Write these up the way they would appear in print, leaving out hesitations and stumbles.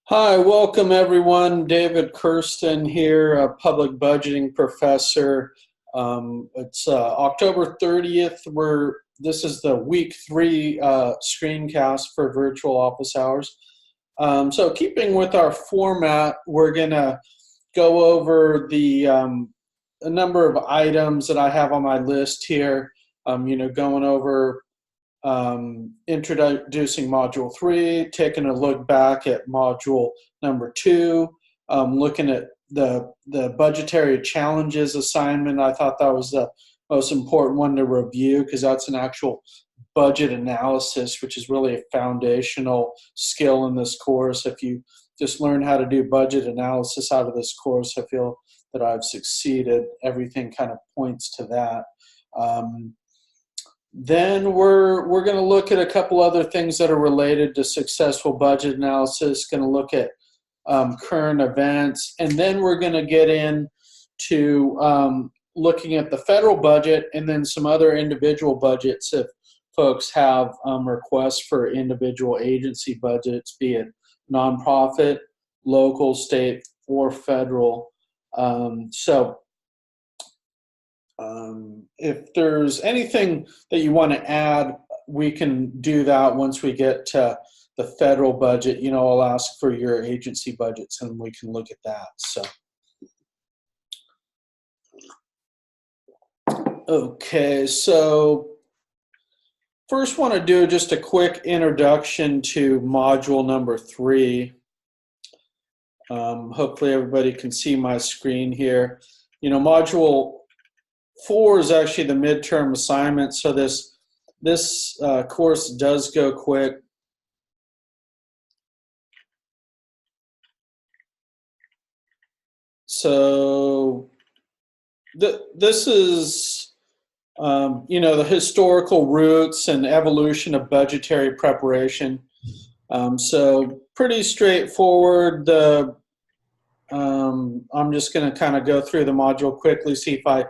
Hi, welcome everyone. David Kirsten here, a public budgeting professor. It's October 30th. This is the week three screencast for virtual office hours. So keeping with our format, we're gonna go over a number of items that I have on my list here. Going over introducing module 3, taking a look back at module number 2, looking at the budgetary challenges assignment. I thought that was the most important one to review because that's an actual budget analysis, which is really a foundational skill in this course. If you just learn how to do budget analysis out of this course, I feel that I've succeeded. Everything kind of points to that. Then we're going to look at a couple other things that are related to successful budget analysis, going to look at current events, and then we're going to get into looking at the federal budget and then some other individual budgets if folks have requests for individual agency budgets, be it nonprofit, local, state, or federal. If there's anything that you want to add, we can do that once we get to the federal budget. I'll ask for your agency budgets and we can look at that. Okay, so first want to do just a quick introduction to module number 3. Hopefully everybody can see my screen here. Module 4 is actually the midterm assignment, so this course does go quick. So this is the historical roots and evolution of budgetary preparation. So pretty straightforward. I'm just going to kind of go through the module quickly, see if I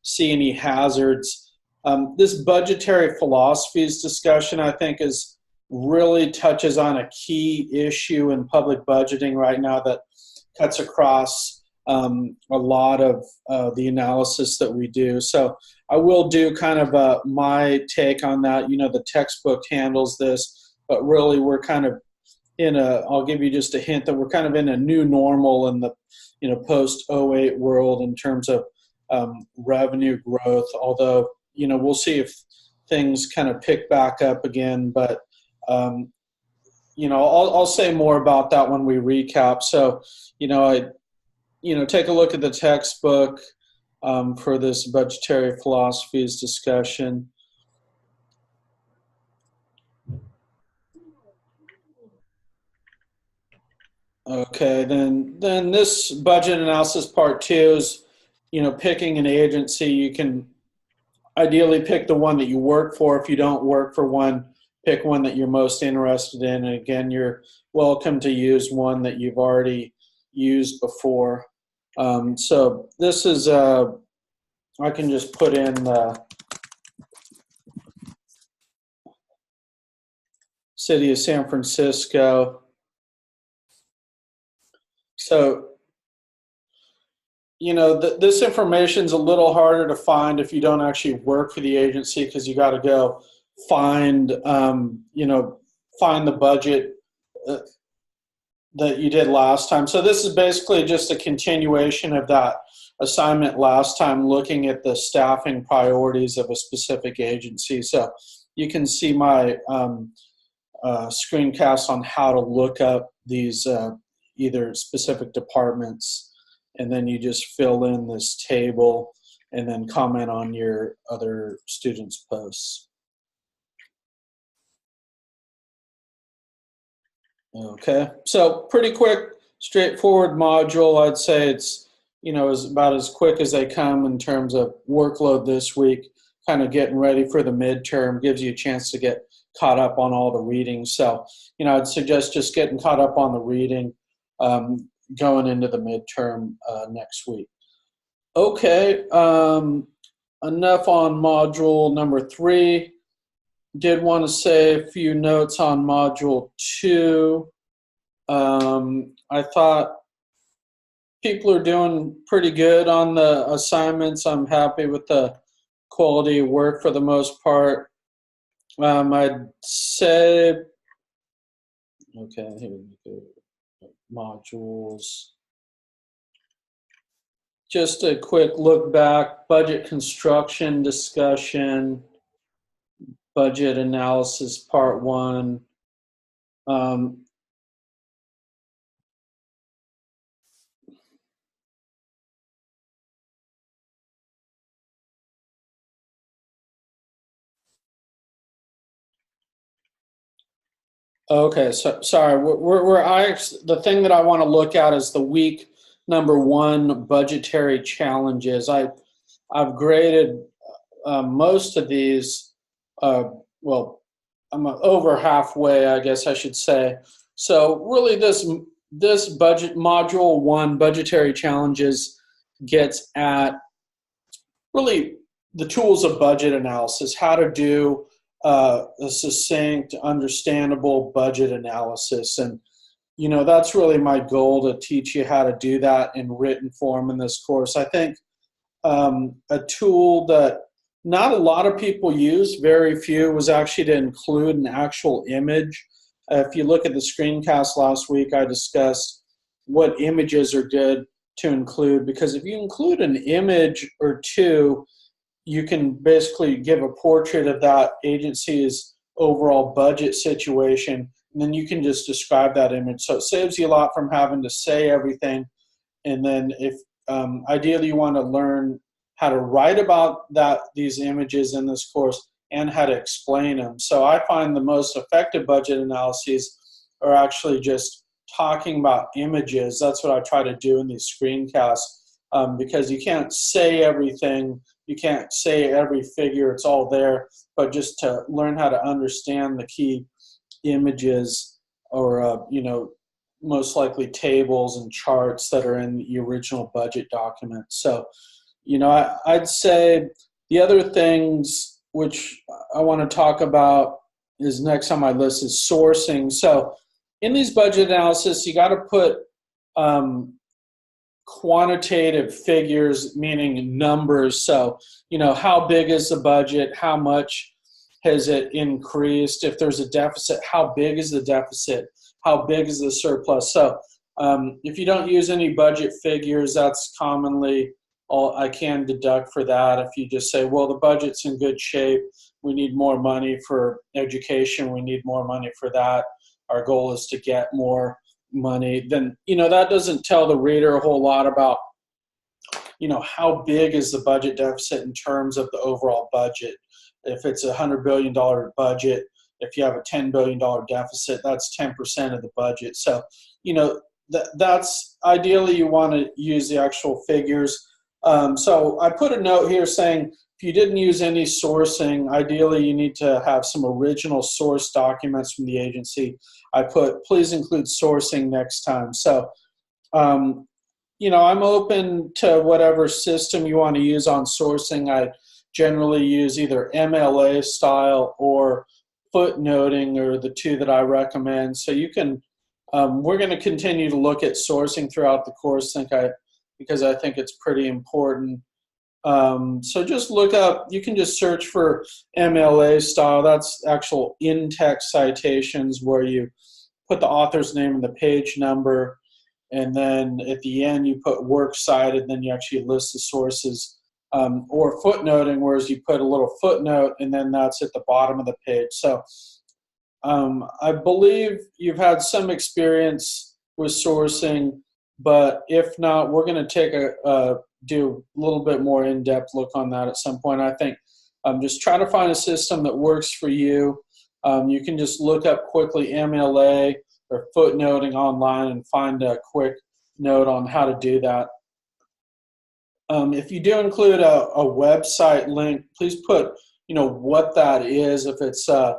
see any hazards. This budgetary philosophies discussion, I think, really touches on a key issue in public budgeting right now that cuts across a lot of the analysis that we do. So I will do kind of my take on that. The textbook handles this, but really we're kind of I'll give you just a hint that we're kind of in a new normal in the post '08 world in terms of revenue growth, although we'll see if things kind of pick back up again, but I'll say more about that when we recap. So take a look at the textbook for this budgetary philosophies discussion. Okay, then this budget analysis part 2 is picking an agency. You can ideally pick the one that you work for. If you don't work for one, pick one that you're most interested in. And again, you're welcome to use one that you've already used before. So this is, I can just put in the city of San Francisco. So this information is a little harder to find if you don't actually work for the agency, because you got to go find the budget that you did last time. So this is basically just a continuation of that assignment last time, looking at the staffing priorities of a specific agency. So you can see my screencast on how to look up these either specific departments, and then you just fill in this table and then comment on your other students' posts. Okay, so pretty quick, straightforward module. I'd say it's, is about as quick as they come in terms of workload this week, kind of getting ready for the midterm, gives you a chance to get caught up on all the reading. So, I'd suggest just getting caught up on the reading going into the midterm next week. Okay, enough on module number 3. Did want to say a few notes on module 2. I thought people are doing pretty good on the assignments. I'm happy with the quality of work for the most part. I'd say, okay, here we go. Modules. Just a quick look back, budget construction discussion, budget analysis part one. Um, Okay, so sorry. The thing that I want to look at is the week number one budgetary challenges. I've graded most of these. Well, I'm over halfway, I guess I should say. So really, this budget module one budgetary challenges gets at really the tools of budget analysis, how to do a succinct, understandable budget analysis. And, that's really my goal, to teach you how to do that in written form in this course. I think a tool that not a lot of people use, very few, was actually to include an actual image. If you look at the screencast last week, I discussed what images are good to include, because if you include an image or two, you can basically give a portrait of that agency's overall budget situation, and then you can just describe that image. So it saves you a lot from having to say everything. And then if ideally you want to learn how to write about these images in this course and how to explain them. So I find the most effective budget analyses are actually just talking about images. That's what I try to do in these screencasts, because you can't say everything. You can't say every figure. It's all there. But just to learn how to understand the key images, or most likely tables and charts that are in the original budget document. So, I'd say the other things which I want to talk about is next on my list is sourcing. So in these budget analysis, you got to put quantitative figures, meaning numbers. So, how big is the budget? How much has it increased? If there's a deficit, how big is the deficit? How big is the surplus? So if you don't use any budget figures, that's commonly all I can deduct for that. If you just say, well, the budget's in good shape, we need more money for education, we need more money for that, our goal is to get more money, then, that doesn't tell the reader a whole lot about, how big is the budget deficit in terms of the overall budget. If it's a $100 billion budget, if you have a $10 billion deficit, that's 10% of the budget. So, that's ideally you want to use the actual figures. So I put a note here saying if you didn't use any sourcing, ideally you need to have some original source documents from the agency. I put, please include sourcing next time. So, I'm open to whatever system you want to use on sourcing. I generally use either MLA style or footnoting, or the two that I recommend. So you can, we're going to continue to look at sourcing throughout the course, because I think it's pretty important. So just look up, you can just search for MLA style. That's actual in-text citations where you put the author's name and the page number, and then at the end you put works cited, then you actually list the sources. Or footnoting, whereas you put a little footnote and then that's at the bottom of the page. So I believe you've had some experience with sourcing, but if not, we're going to take do a little bit more in-depth look on that at some point. I think just try to find a system that works for you. You can just look up quickly MLA or footnoting online and find a quick note on how to do that. If you do include a website link, please put what that is. If it's a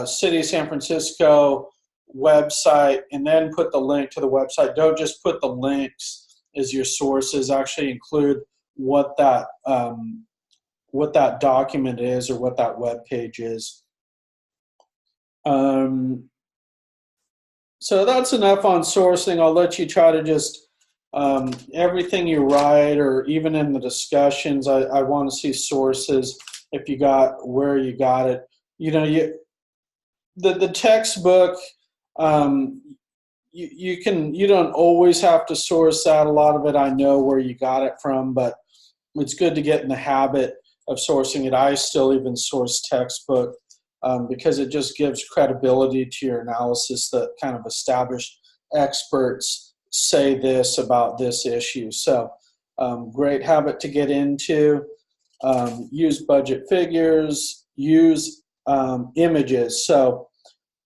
City of San Francisco website, and then put the link to the website. Don't just put the links as your sources. Actually include what that document is, or what that web page is. So that's enough on sourcing. I'll let you try to just everything you write, or even in the discussions, I want to see sources. If you got where you got it, the textbook. Um, you don't always have to source that. A lot of it I know where you got it from, but it's good to get in the habit of sourcing it. I still even source textbook because it just gives credibility to your analysis that kind of established experts say this about this issue. So great habit to get into. Use budget figures, use images. So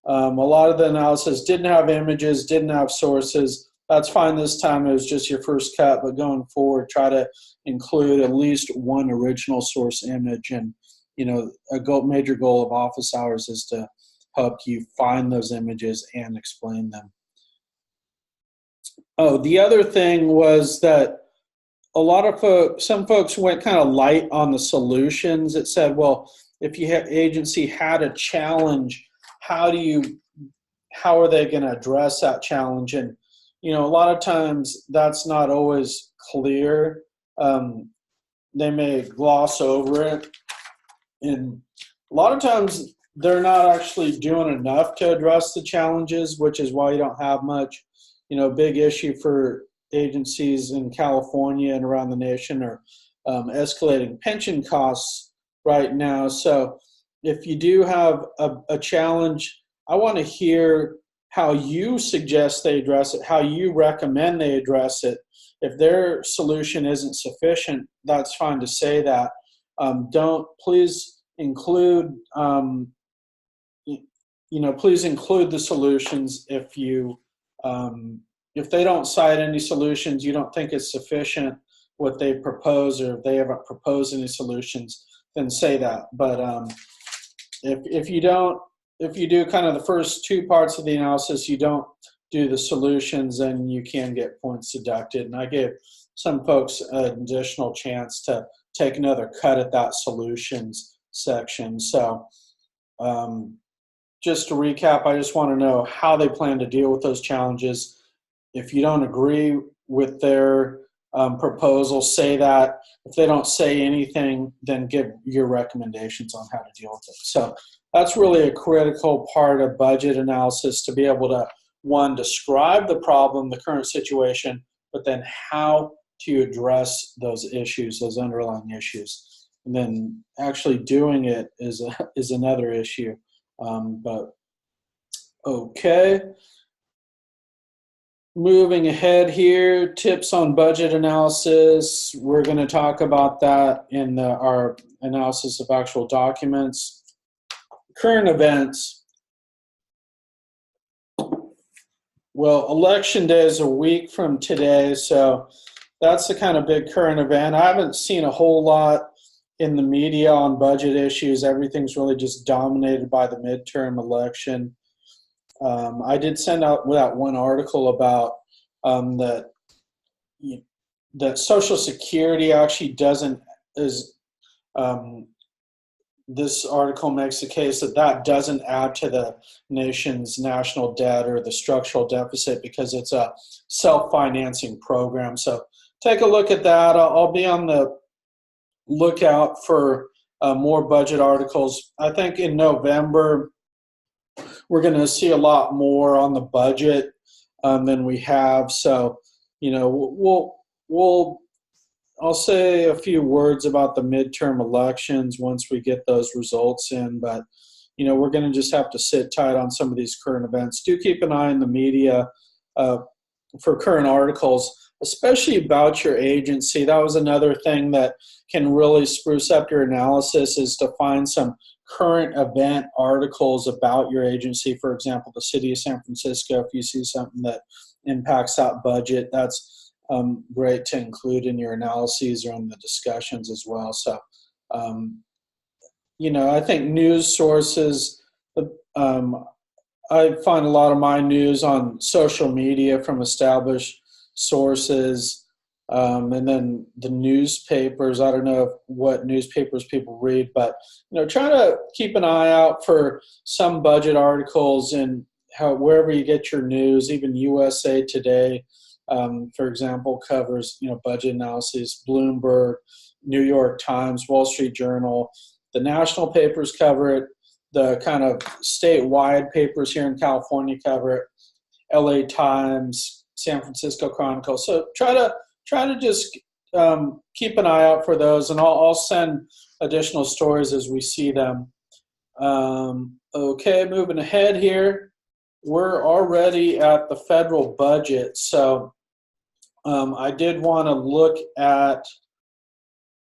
a lot of the analysis didn't have images, didn't have sources. That's fine this time. It was just your first cut, but going forward, try to include at least one original source image. And, major goal of office hours is to help you find those images and explain them. Oh, the other thing was that some folks went kind of light on the solutions. It said, well, if your agency had a challenge, how are they going to address that challenge? And a lot of times that's not always clear. They may gloss over it, and a lot of times they're not actually doing enough to address the challenges, which is why you don't have much. Big issue for agencies in California and around the nation are escalating pension costs right now. So if you do have a challenge, I want to hear how you suggest they address it, how you recommend they address it. If their solution isn't sufficient, that's fine to say that. Please include, please include the solutions. If they don't cite any solutions, you don't think it's sufficient what they propose, or if they haven't proposed any solutions, then say that. But if you do kind of the first two parts of the analysis, you don't do the solutions, then you can get points deducted. And I gave some folks an additional chance to take another cut at that solutions section. So just to recap, I just want to know how they plan to deal with those challenges. If you don't agree with their proposal, say that. If they don't say anything, then give your recommendations on how to deal with it. So that's really a critical part of budget analysis, to be able to, one, describe the problem, the current situation, but then how to address those issues, those underlying issues. And then actually doing it is another issue. But okay. Moving ahead here, tips on budget analysis. We're going to talk about that in our analysis of actual documents. Current events. Well, election day is a week from today, so that's the kind of big current event. I haven't seen a whole lot in the media on budget issues. Everything's really just dominated by the midterm election. I did send out that one article about that Social Security actually this article makes the case that doesn't add to the nation's national debt or the structural deficit, because it's a self-financing program. So take a look at that. I'll be on the lookout for more budget articles. I think in November we're going to see a lot more on the budget than we have. So, I'll say a few words about the midterm elections once we get those results in, but, we're going to just have to sit tight on some of these current events. Do keep an eye on the media for current articles, especially about your agency. That was another thing that can really spruce up your analysis, is to find some current event articles about your agency. For example, the city of San Francisco, if you see something that impacts that budget, that's great to include in your analyses or in the discussions as well. So, I think news sources, I find a lot of my news on social media from established sources. And then the newspapers, I don't know what newspapers people read, but try to keep an eye out for some budget articles and wherever you get your news, even USA Today, for example, covers budget analysis. Bloomberg, New York Times, Wall Street Journal, the national papers cover it. The kind of statewide papers here in California cover it. LA Times, San Francisco Chronicle. So try to just keep an eye out for those, and I'll send additional stories as we see them. Okay, moving ahead here. We're already at the federal budget, so I did want to look at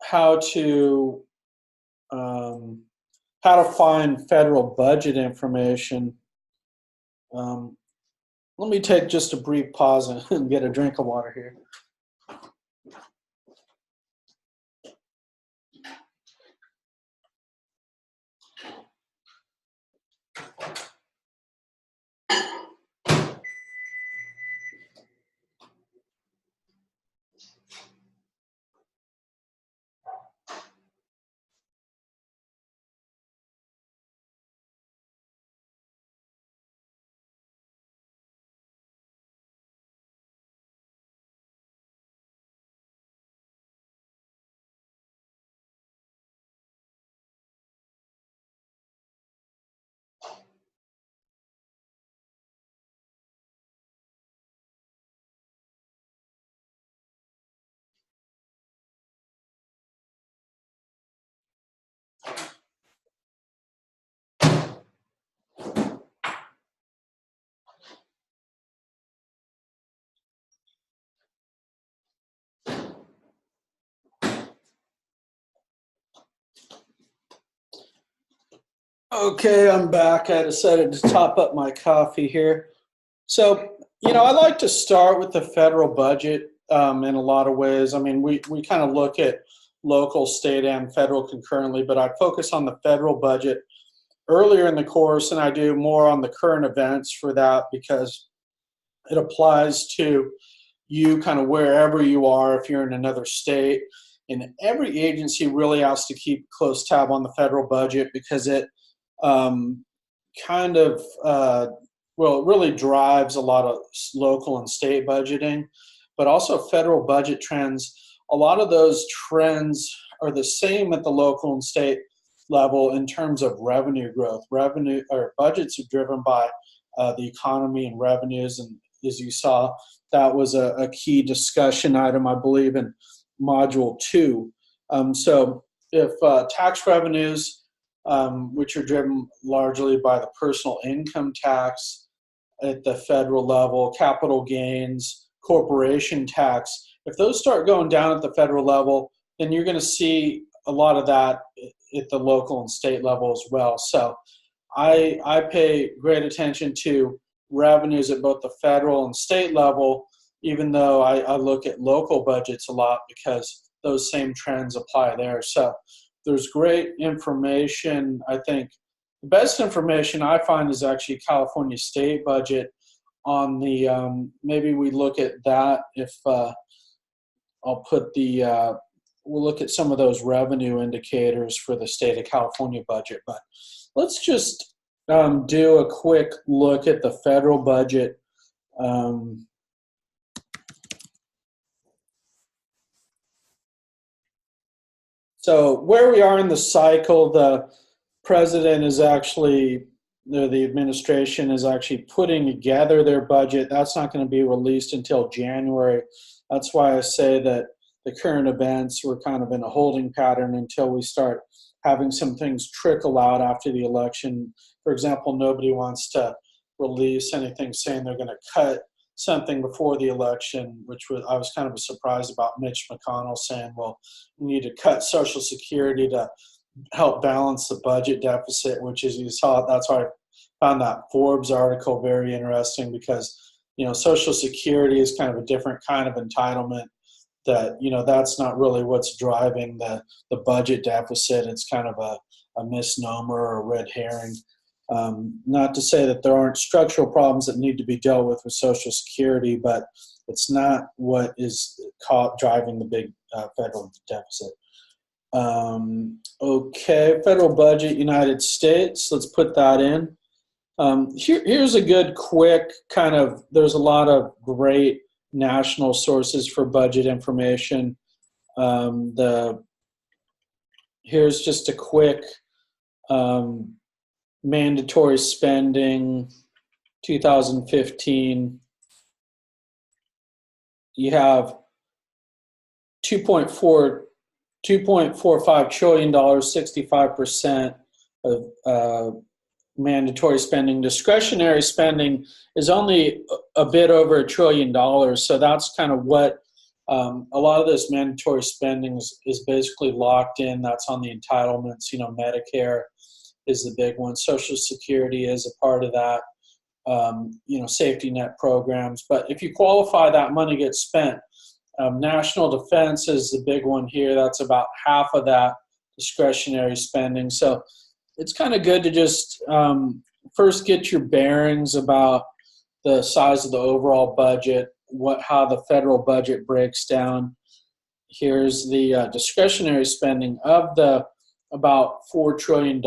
how to find federal budget information. Let me take just a brief pause and get a drink of water here. Okay, I'm back. I decided to top up my coffee here. So, I like to start with the federal budget in a lot of ways. I mean, we kind of look at local, state, and federal concurrently, but I focus on the federal budget earlier in the course, and I do more on the current events for that because it applies to you kind of wherever you are if you're in another state. And every agency really has to keep close tab on the federal budget because it it really drives a lot of local and state budgeting, but also federal budget trends. A lot of those trends are the same at the local and state level in terms of revenue growth. Revenue or budgets are driven by the economy and revenues, and as you saw, that was a key discussion item, I believe, in Module 2. So if tax revenues, which are driven largely by the personal income tax at the federal level, capital gains, corporation tax, if those start going down at the federal level, then you're going to see a lot of that at the local and state level as well. So I pay great attention to revenues at both the federal and state level, even though I look at local budgets a lot because those same trends apply there. So there's great information. I think the best information I find is actually California state budget on the, maybe we look at that if I'll put the, we'll look at some of those revenue indicators for the state of California budget. But let's just do a quick look at the federal budget. So where we are in the cycle, the president is actually, the administration is actually putting together their budget. That's not going to be released until January. That's why I say that the current events were kind of in a holding pattern until we start having some things trickle out after the election. For example, nobody wants to release anything saying they're going to cut something before the election, which I was kind of surprised about Mitch McConnell saying, well, we need to cut Social Security to help balance the budget deficit, which, as you saw, that's why I found that Forbes article very interesting because, Social Security is kind of a different kind of entitlement that, that's not really what's driving the budget deficit. It's kind of a misnomer or a red herring. Not to say that there aren't structural problems that need to be dealt with Social Security, but it's not what is driving the big federal deficit. Okay, federal budget, United States. Let's put that in. Here's a good quick kind of, there's a lot of great national sources for budget information. Here's just a quick mandatory spending 2015. You have $2.45 trillion, 65% of mandatory spending. Discretionary spending is only a bit over $1 trillion. So that's kind of what a lot of this mandatory spending is basically locked in. That's on the entitlements. Medicare is the big one. Social Security is a part of that. Safety net programs. But if you qualify, that money gets spent. National defense is the big one here. That's about half of that discretionary spending. So it's kind of good to just first get your bearings about the size of the overall budget, how the federal budget breaks down. Here's the discretionary spending of the about $4 trillion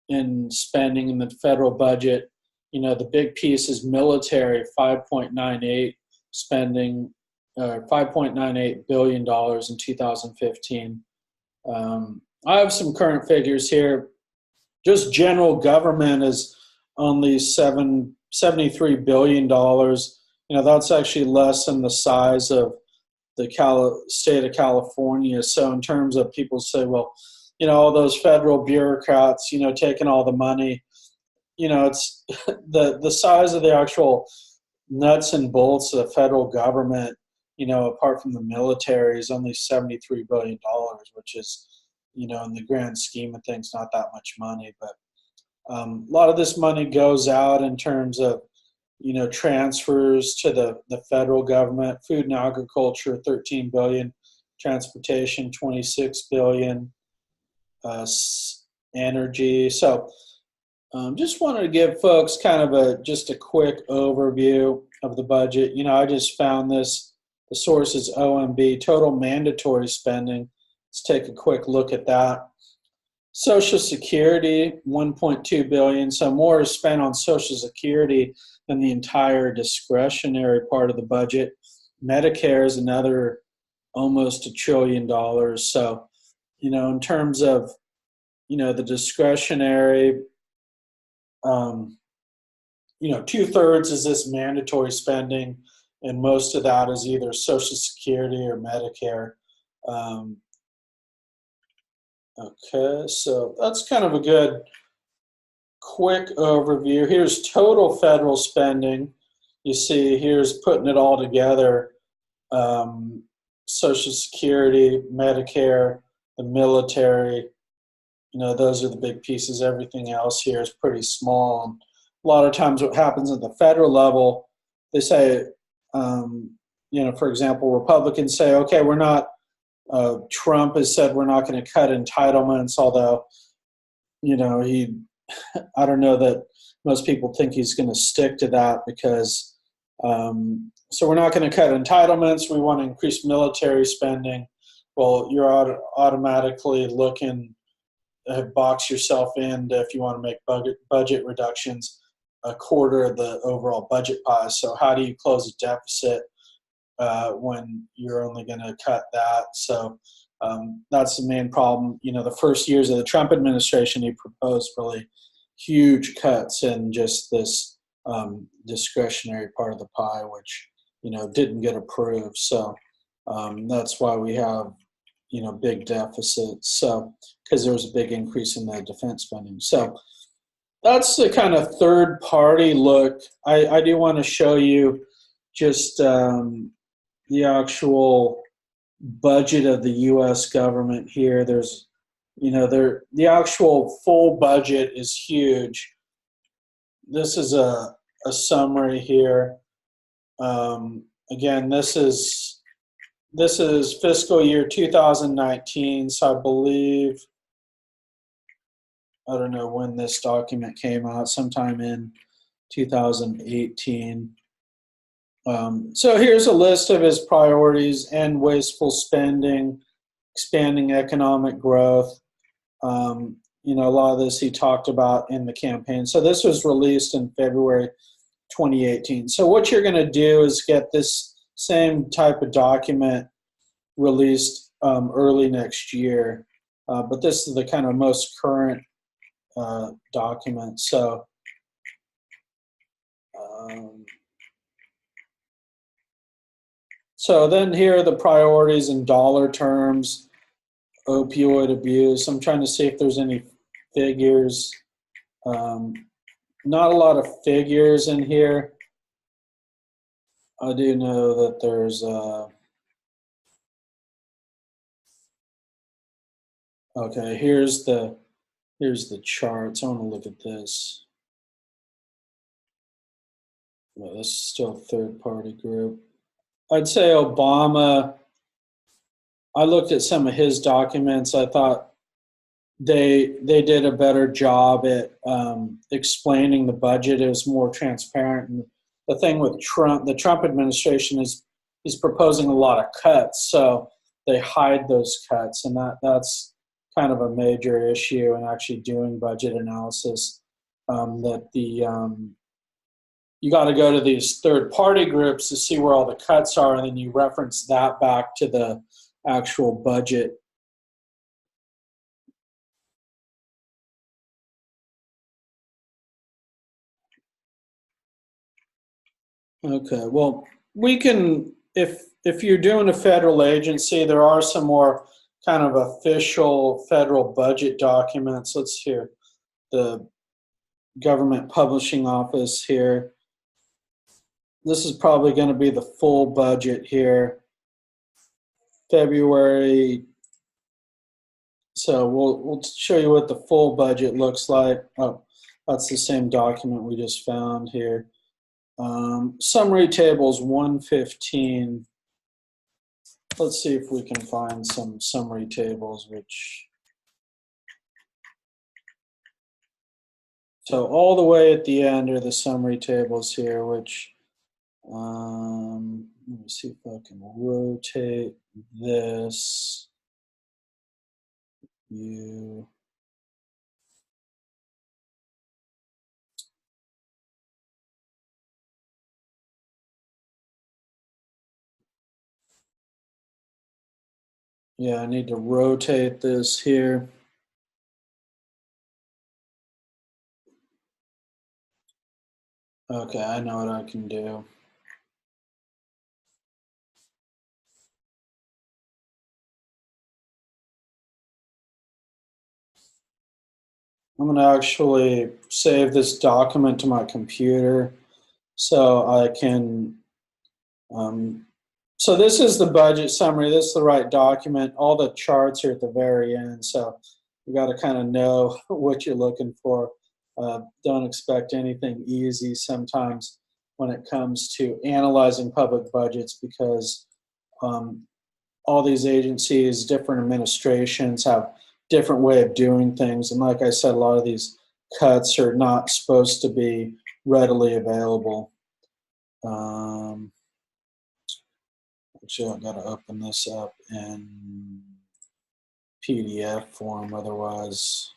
in spending in the federal budget. The big piece is military, 5.98 spending, $5.98 billion in 2015. I have some current figures here. Just general government is only $73 billion. That's actually less than the size of the state of California. So in terms of people say, well, all those federal bureaucrats, taking all the money, it's the size of the actual nuts and bolts of the federal government, apart from the military, is only $73 billion, which is, in the grand scheme of things, not that much money. But a lot of this money goes out in terms of, transfers to the federal government. Food and agriculture, $13 billion. Transportation, $26 billion. Energy. So just wanted to give folks kind of just a quick overview of the budget. I just found this. The source is OMB, total mandatory spending. Let's take a quick look at that. Social Security, $1.2 billion. So more is spent on Social Security than the entire discretionary part of the budget. Medicare is another almost $1 trillion. So, in terms of, the discretionary, 2/3 is this mandatory spending, and most of that is either Social Security or Medicare. Okay, so that's kind of a good quick overview. Here's total federal spending. You see, here's putting it all together. Social Security, Medicare, the military, those are the big pieces. Everything else here is pretty small. And a lot of times what happens at the federal level, they say, for example, Republicans say, okay, we're not, Trump has said we're not going to cut entitlements, although, I don't know that most people think he's going to stick to that because, so we're not going to cut entitlements. We want to increase military spending. Well, you're automatically looking to box yourself in if you want to make budget reductions, a quarter of the overall budget pie. So how do you close a deficit when you're only going to cut that? So that's the main problem. The first years of the Trump administration, he proposed really huge cuts in just this discretionary part of the pie, which, didn't get approved. So that's why we have, big deficits. So, because there was a big increase in the defense spending. So that's the kind of third party look. I do want to show you just the actual budget of the U.S. government here. There's, the actual full budget is huge. This is a summary here. Again, this is fiscal year 2019, so I believe, I don't know when this document came out, sometime in 2018. So here's a list of his priorities: end wasteful spending, expanding economic growth. a lot of this he talked about in the campaign. So this was released in February 2018. So what you're going to do is get this same type of document released early next year. But this is the kind of most current document. So so then here are the priorities in dollar terms. Opioid abuse. I'm trying to see if there's any figures. Not a lot of figures in here. I do know that there's okay, here's the charts. I want to look at this. Well, this is still a third-party group. I'd say Obama, I looked at some of his documents. I thought they did a better job at explaining the budget. It was more transparent. And the thing with Trump, the Trump administration is he's proposing a lot of cuts, so they hide those cuts, and that's kind of a major issue in actually doing budget analysis. You got to go to these third-party groups to see where all the cuts are, and then you reference that back to the actual budget. Okay, well, we can, if you're doing a federal agency, there are some more kind of official federal budget documents. Let's hear the government publishing office here. This is probably going to be the full budget here. February. So we'll show you what the full budget looks like. Oh, that's the same document we just found here. Summary tables 115. Let's see if we can find some summary tables, which. So all the way at the end are the summary tables here, which, let me see if I can rotate this view. Yeah, I need to rotate this here. Okay, I know what I can do. I'm going to actually save this document to my computer so I can, so this is the budget summary. This is the right document. All the charts are at the very end, so you got to kind of know what you're looking for. Don't expect anything easy sometimes when it comes to analyzing public budgets, because all these agencies, different administrations have different way of doing things. And like I said, a lot of these cuts are not supposed to be readily available. Actually, I've got to open this up in PDF form, otherwise.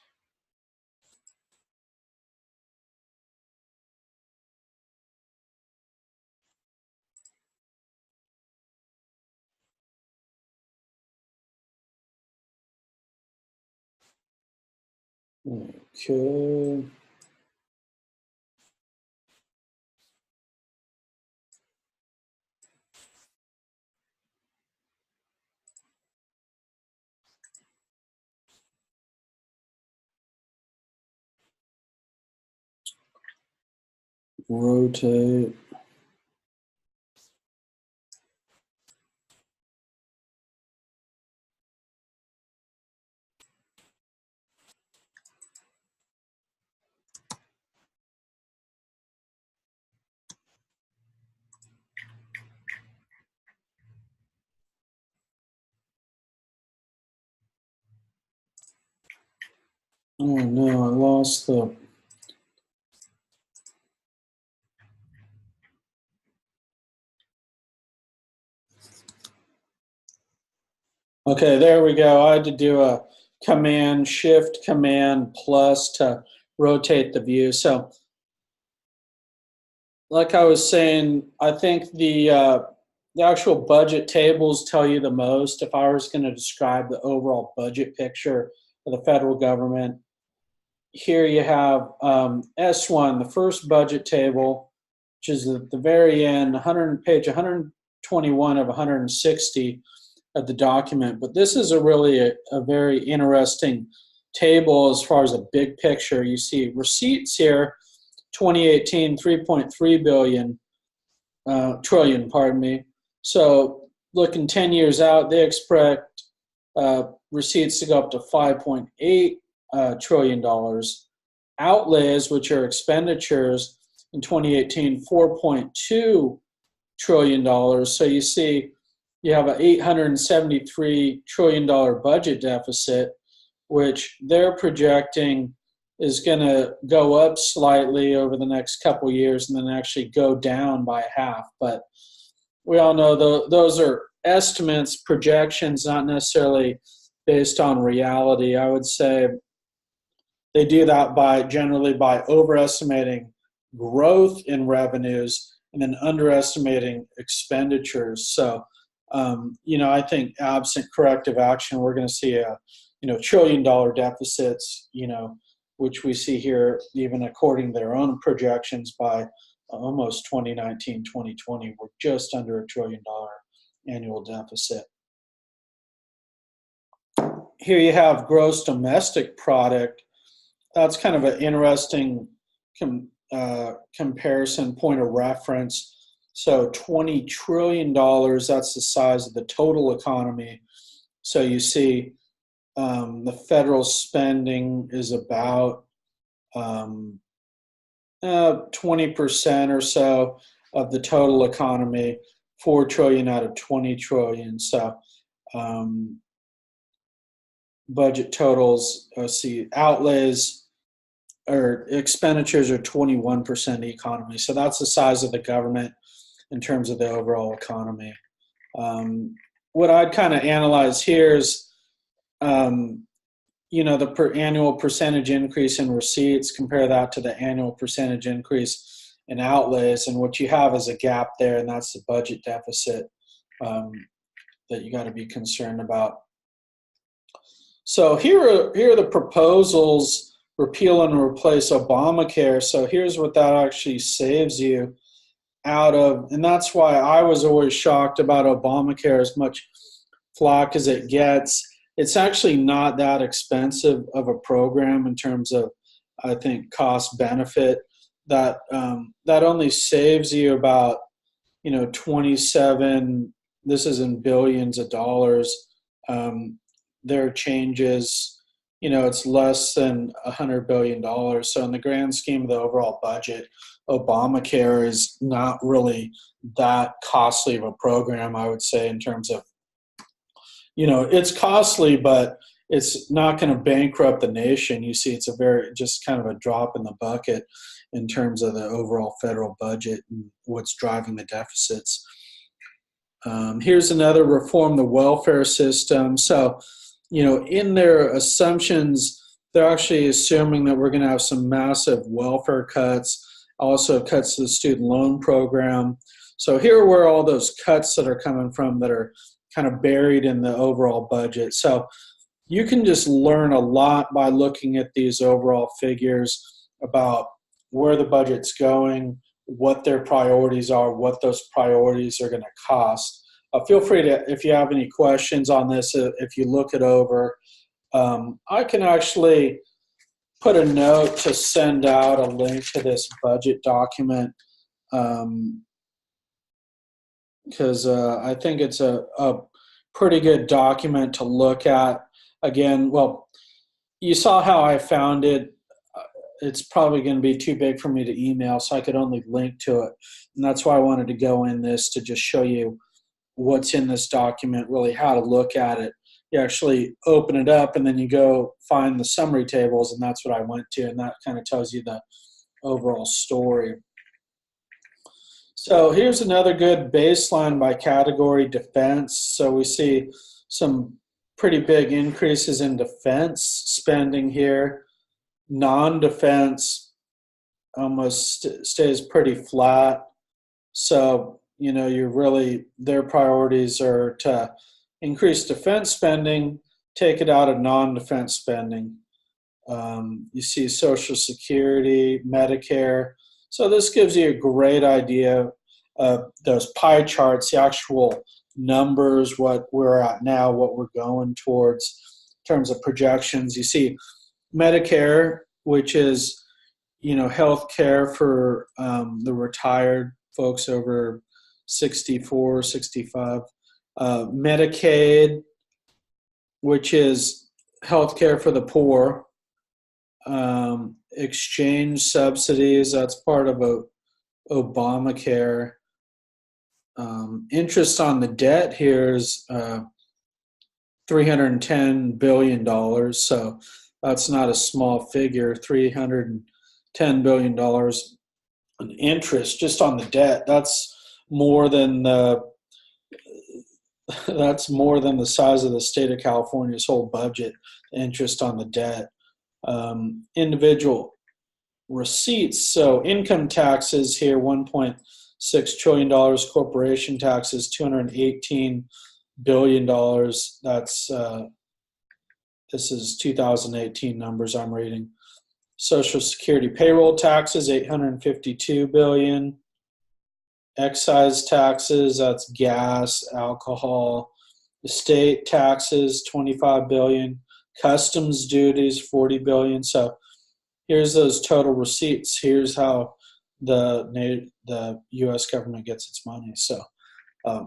Okay. Rotate. Oh no, I lost the. Okay, there we go. I had to do a Command, Shift, Command, plus to rotate the view. So like I was saying, I think the actual budget tables tell you the most. If I was going to describe the overall budget picture of the federal government, here you have S1, the first budget table, which is at the very end, page 121 of 160 of the document. But this is a very interesting table as far as a big picture. You see receipts here, 2018, 3.3 trillion, pardon me. So looking 10 years out, they expect receipts to go up to $5.8 trillion. Outlays, which are expenditures, in 2018, $4.2 trillion. So you see you have an $873 trillion budget deficit, which they're projecting is going to go up slightly over the next couple of years and then actually go down by half. But we all know those are estimates, projections, not necessarily based on reality. I would say they do that generally by overestimating growth in revenues and then underestimating expenditures. So, I think absent corrective action, we're going to see $1 trillion deficits, which we see here, even according to their own projections by almost 2019, 2020, we're just under $1 trillion annual deficit. Here you have gross domestic product. That's kind of an interesting comparison point of reference. So $20 trillion, that's the size of the total economy. So you see the federal spending is about 20% or so of the total economy, 4 trillion out of 20 trillion. So budget totals, outlays or expenditures are 21% of the economy. So that's the size of the government in terms of the overall economy. What I'd kind of analyze here is, the annual percentage increase in receipts, compare that to the annual percentage increase in outlays, and what you have is a gap there, and that's the budget deficit that you got to be concerned about. So here are the proposals: repeal and replace Obamacare. So here's what that actually saves you out of, and that's why I was always shocked about Obamacare, as much flack as it gets. It's actually not that expensive of a program in terms of, I think, cost benefit. That only saves you about 27. This is in billions of dollars. There are changes. It's less than $100 billion. So in the grand scheme of the overall budget, Obamacare is not really that costly of a program, I would say, in terms of, it's costly, but it's not going to bankrupt the nation. You see, it's just kind of a drop in the bucket in terms of the overall federal budget and what's driving the deficits. Here's another: reform the welfare system. So, in their assumptions, they're actually assuming that we're going to have some massive welfare cuts, also cuts to the student loan program. So here are where all those cuts that are coming from that are kind of buried in the overall budget. So you can just learn a lot by looking at these overall figures about where the budget's going, what their priorities are, what those priorities are going to cost. Feel free to, if you have any questions on this, if you look it over, I can actually put a note to send out a link to this budget document, because I think it's a pretty good document to look at. Again, well, you saw how I found it. It's probably going to be too big for me to email, so I could only link to it. And that's why I wanted to go in this to just show you what's in this document, really how to look at it. You actually open it up and then you go find the summary tables, and that's what I went to, and that kind of tells you the overall story. So here's another good baseline by category: defense. So we see some pretty big increases in defense spending here. Non-defense almost stays pretty flat. So, you're really, their priorities are to increase defense spending, take it out of non-defense spending. You see Social Security, Medicare. So this gives you a great idea of those pie charts, the actual numbers, what we're at now, what we're going towards in terms of projections. You see Medicare, which is, health care for the retired folks over 64, 65. Medicaid, which is health care for the poor. Exchange subsidies, that's part of Obamacare. Interest on the debt here is $310 billion, so that's not a small figure. $310 billion in interest just on the debt. That's more than the size of the state of California's whole budget. Interest on the debt. Individual receipts. So income taxes here, $1.6 trillion. Corporation taxes, $218 billion. That's this is 2018 numbers I'm reading. Social Security payroll taxes, $852 billion. Excise taxes, that's gas, alcohol. Estate taxes, $25 billion. Customs duties, $40 billion. So here's those total receipts. Here's how the U.S. government gets its money. So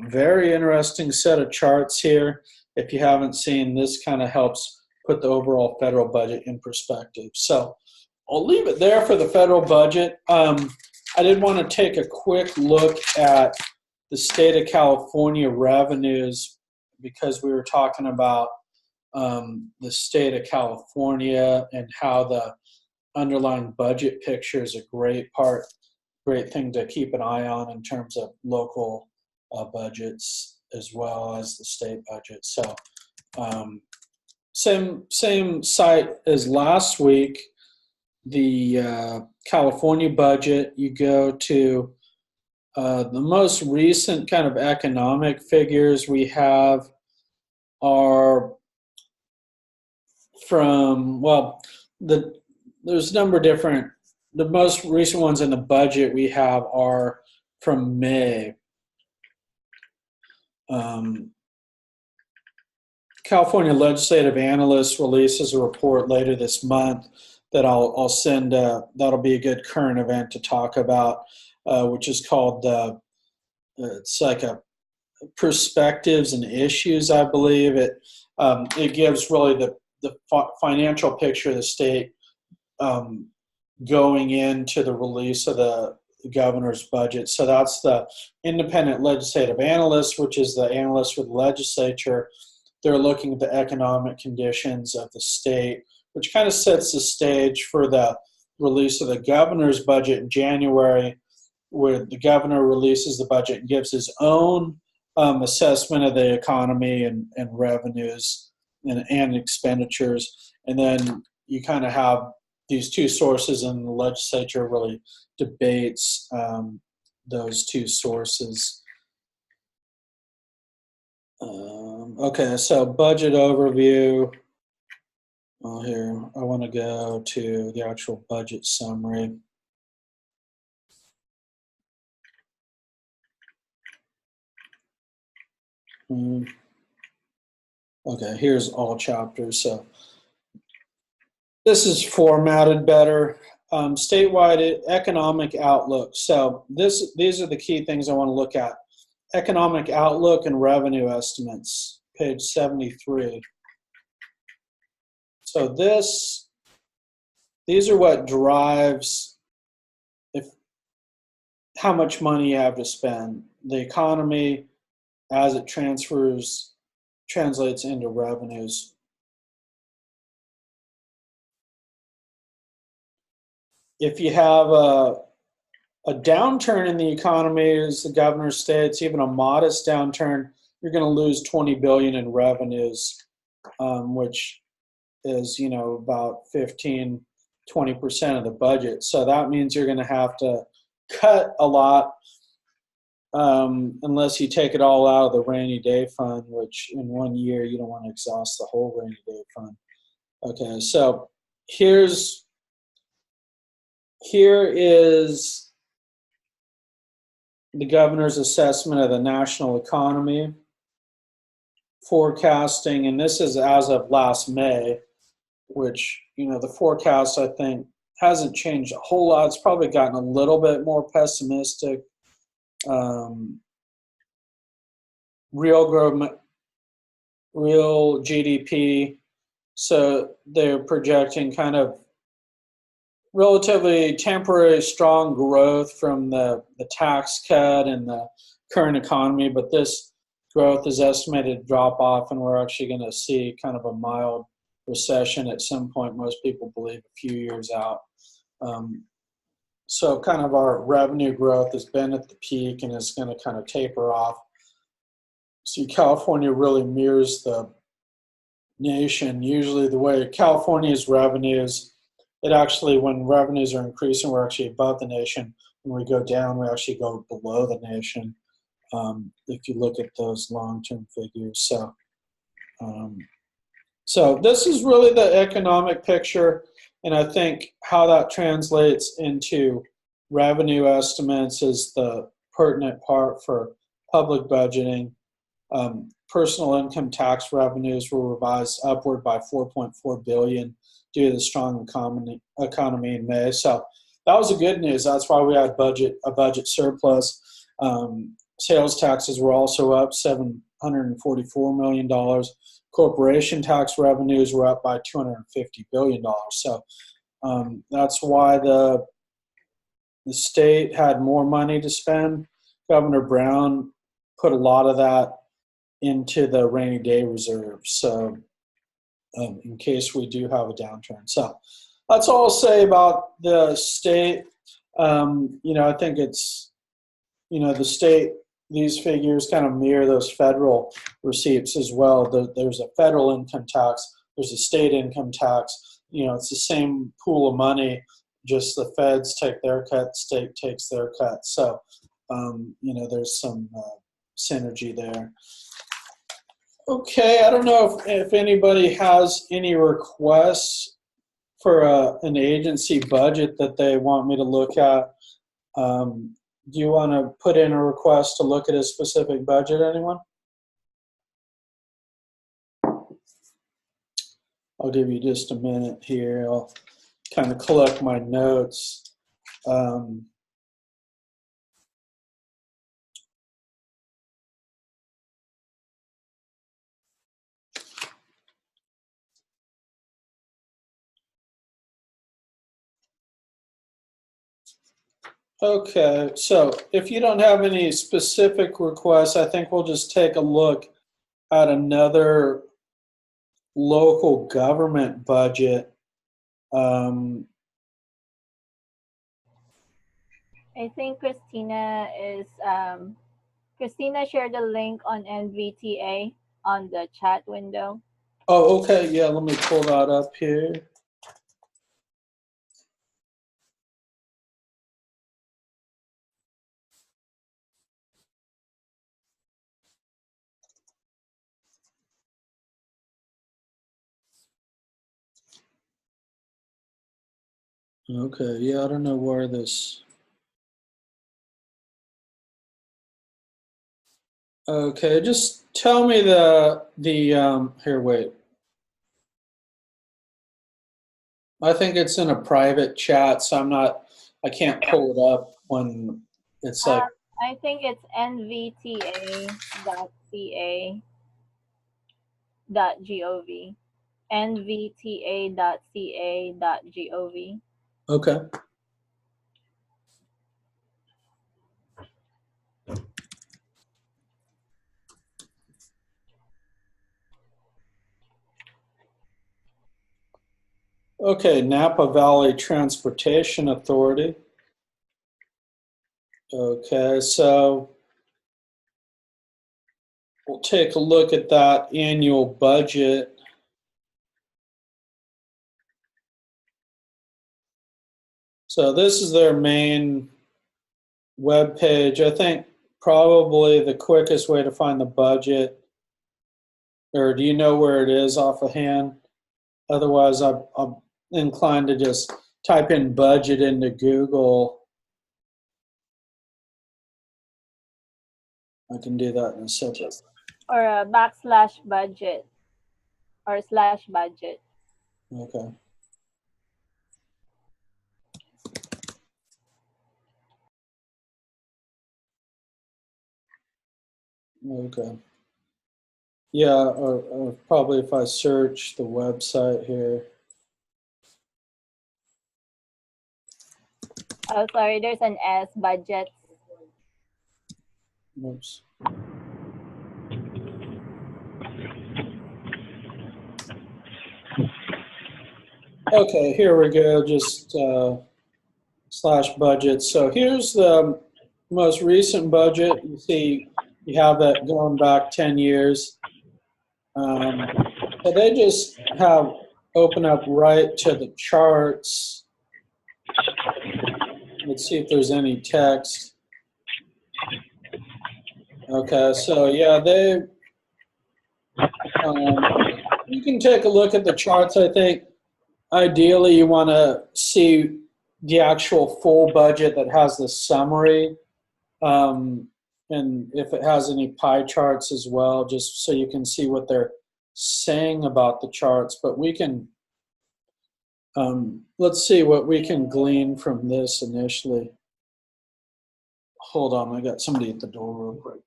very interesting set of charts here. If you haven't seen, this kind of helps put the overall federal budget in perspective. So I'll leave it there for the federal budget. I did want to take a quick look at the state of California revenues because we were talking about the state of California and how the underlying budget picture is a great thing to keep an eye on in terms of local budgets as well as the state budget. So same site as last week, the California budget. You go to the most recent kind of economic figures we have are from, there's a number of different, the most recent ones in the budget we have are from May. California Legislative Analyst releases a report later this month that I'll send, that'll be a good current event to talk about, which is called, it's like a perspectives and issues, I believe. It gives really the financial picture of the state going into the release of the governor's budget. So that's the independent legislative analyst, which is the analyst for the legislature. They're looking at the economic conditions of the state, which kind of sets the stage for the release of the governor's budget in January, where the governor releases the budget and gives his own assessment of the economy and revenues and expenditures. And then you kind of have these two sources, and the legislature really debates those two sources. Okay, so budget overview. Well, here, I want to go to the actual budget summary. Okay, here's all chapters. So this is formatted better. Statewide economic outlook. So these are the key things I want to look at. Economic outlook and revenue estimates, page 73. So these are what drives how much money you have to spend. The economy as it translates into revenues. If you have a downturn in the economy, as the governor states, even a modest downturn, you're going to lose $20 billion in revenues. which is, about 15–20% of the budget. So that means you're going to have to cut a lot unless you take it all out of the rainy day fund, which in 1 year you don't want to exhaust the whole rainy day fund. Okay, so here is the governor's assessment of the national economy forecasting, and this is as of last May, which, the forecast, I think, hasn't changed a whole lot. It's probably gotten a little bit more pessimistic. Real growth, real GDP, so they're projecting kind of relatively temporary strong growth from the tax cut and the current economy, but this growth is estimated to drop off, and we're actually going to see kind of a mild recession at some point, most people believe a few years out. So kind of our revenue growth has been at the peak and is going to kind of taper off. See, California really mirrors the nation. Usually the way California's revenues, it actually, when revenues are increasing, we're actually above the nation. When we go down, we actually go below the nation, if you look at those long-term figures. So this is really the economic picture, and I think how that translates into revenue estimates is the pertinent part for public budgeting. Personal income tax revenues were revised upward by $4.4 billion due to the strong economy in May. So that was the good news. That's why we had a budget surplus. Sales taxes were also up $744 million. Corporation tax revenues were up by $250 billion. So that's why the state had more money to spend. Governor Brown put a lot of that into the rainy day reserve, so in case we do have a downturn. So that's all I'll say about the state. I think it's, the state, these figures kind of mirror those federal receipts as well. There's a federal income tax, there's a state income tax. It's the same pool of money, just the feds take their cut, the state takes their cut. So, there's some synergy there. Okay, I don't know if anybody has any requests for an agency budget that they want me to look at. Do you want to put in a request to look at a specific budget, anyone? I'll give you just a minute here. I'll kind of collect my notes. Okay, so if you don't have any specific requests, I think we'll just take a look at another local government budget. I think Christina shared the link on NVTA on the chat window. Oh, okay, yeah, let me pull that up here. Okay, yeah, I don't know where this. Okay, just tell me here, wait. I think it's in a private chat, so I can't pull it up when it's like. I think it's nvta.ca.gov. nvta.ca.gov. Okay. Okay, Napa Valley Transportation Authority. Okay, so we'll take a look at that annual budget. So this is their main web page. I think probably the quickest way to find the budget, or do you know where it is offhand? Otherwise, I'm inclined to just type in budget into Google. I can do that in a second. Or a backslash budget or slash budget. Okay. Okay. Yeah, or probably if I search the website here. Oh, sorry, there's an S, budget. Oops. Okay, here we go, just slash budget. So here's the most recent budget. You see you have that going back 10 years. So they just have open up right to the charts. Let's see if there's any text. Okay, so yeah, you can take a look at the charts. I think ideally you want to see the actual full budget that has the summary, and if it has any pie charts as well, just so you can see what they're saying about the charts. But we can, let's see what we can glean from this initially. Hold on, I got somebody at the door real quick.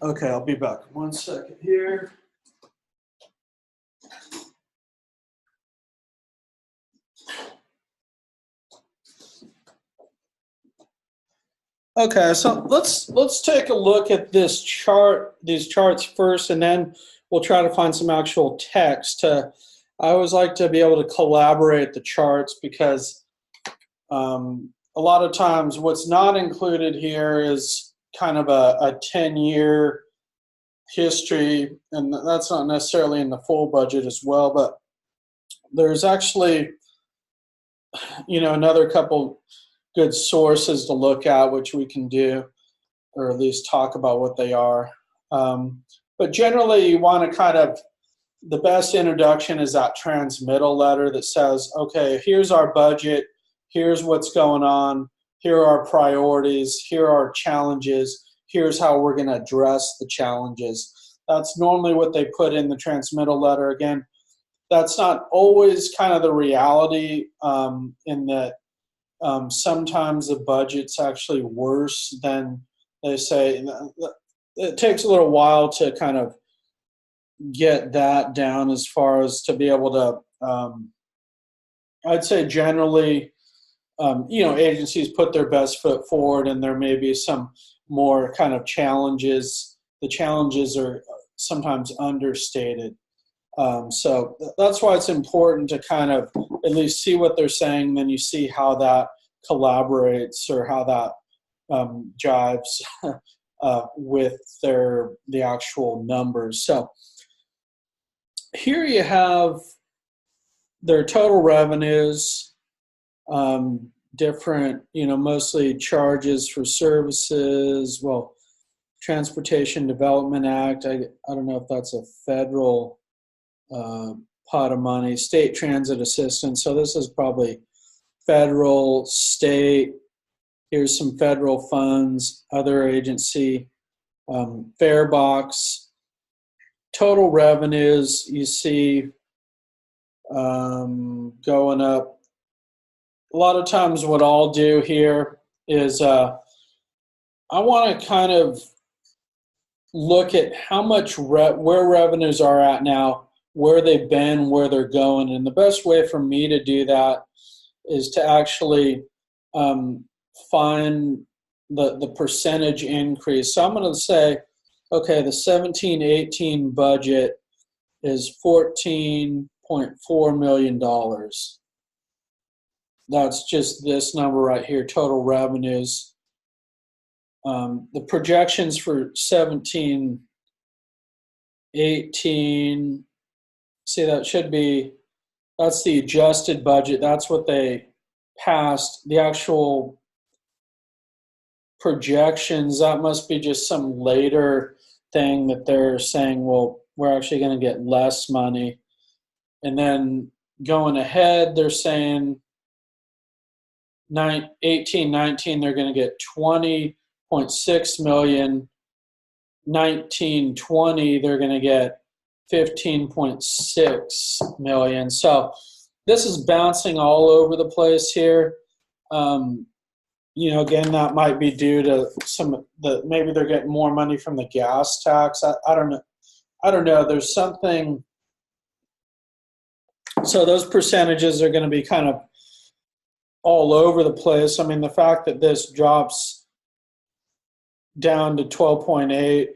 Okay, I'll be back. 1 second here. Okay, so let's take a look at this chart, these charts first, and then we'll try to find some actual text. I always like to be able to collaborate the charts because a lot of times what's not included here is kind of a 10-year history, and that's not necessarily in the full budget as well, but there's actually, another couple good sources to look at, which we can do, or at least talk about what they are. But generally, you want to the best introduction is that transmittal letter that says, okay, here's our budget, here's what's going on, here are our priorities, here are our challenges, here's how we're going to address the challenges. That's normally what they put in the transmittal letter. Again, that's not always kind of the reality, in that sometimes the budget's actually worse than they say. It takes a little while to kind of get that down as far as to be able to, I'd say generally, agencies put their best foot forward, and there may be some more kind of challenges. The challenges are sometimes understated. So that's why it's important to kind of at least see what they're saying, then you see how that collaborates or how that jives with the actual numbers. So here you have their total revenues, different, mostly charges for services. Well, Transportation Development Act, I don't know if that's a federal pot of money. State transit assistance. So this is probably federal, state. Here's some federal funds, other agency, fare box. Total revenues, you see going up. A lot of times what I'll do here is I want to kind of look at how much where revenues are at now, where they've been, where they're going. And the best way for me to do that is to actually find the percentage increase. So I'm going to say, okay, the 17-18 budget is $14.4 million. That's just this number right here, total revenues. The projections for 17-18, see that should be, that's the adjusted budget. That's what they passed. The actual projections, that must be just some later thing that they're saying, well, we're actually going to get less money. And then going ahead, they're saying 18-19, they're going to get $20.6 million. 19-20, they're going to get $15.6 million. So this is bouncing all over the place here. Again, that might be due to maybe they're getting more money from the gas tax. I don't know. There's something. So those percentages are going to be kind of all over the place. I mean, the fact that this drops down to 12.8,